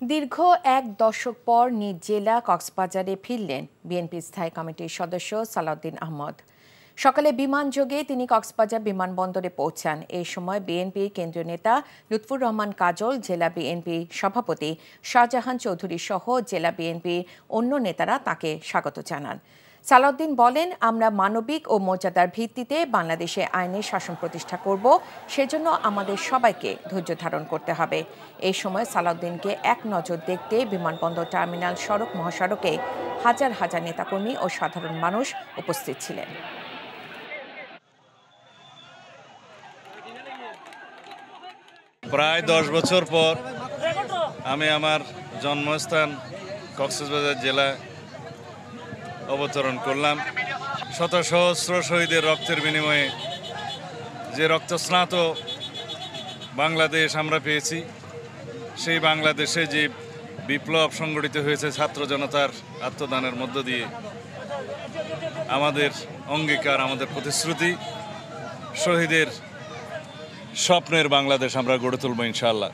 দীর্ঘ এক দশক পর নিজ জেলা কক্সবাজারে ফিরলেন বিএনপি স্থায়ী কমিটির সদস্য সালাউদ্দিন আহমদ। সকালে বিমানযোগে তিনি কক্সবাজার বিমানবন্দরে পৌঁছান। এই সময় বিএনপি কেন্দ্রীয় নেতা লুৎফুর রহমান কাজল, জেলা বিএনপি সভাপতি শাহজাহান চৌধুরী সহ জেলা বিএনপির অন্য নেতারা তাকে স্বাগত জানান। সালাউদ্দিন বলেন, আমরা মানবিক ও মর্যাদার ভিত্তিতে বাংলাদেশে আইনের শাসন প্রতিষ্ঠা করব, সেজন্য আমাদের সবাইকে ধৈর্য ধারণ করতে হবে। এই সময় সালাউদ্দিনকে এক নজর দেখতে বিমানবন্দর টার্মিনাল সড়ক মহাসড়কে হাজার হাজার নেতাকর্মী ও সাধারণ মানুষ উপস্থিত ছিলেন। প্রায় 10 বছর পর আমি আমার জন্মস্থান কক্সবাজার জেলায় অবতরণ করলাম। শত সহস্র শহীদের রক্তের বিনিময়ে যে রক্তস্নাত বাংলাদেশ আমরা পেয়েছি, সেই বাংলাদেশে যে বিপ্লব সংগঠিত হয়েছে ছাত্র জনতার আত্মদানের মধ্য দিয়ে, আমাদের অঙ্গীকার, আমাদের প্রতিশ্রুতি, শহীদের স্বপ্নের বাংলাদেশ আমরা গড়ে তুলব ইনশাআল্লাহ।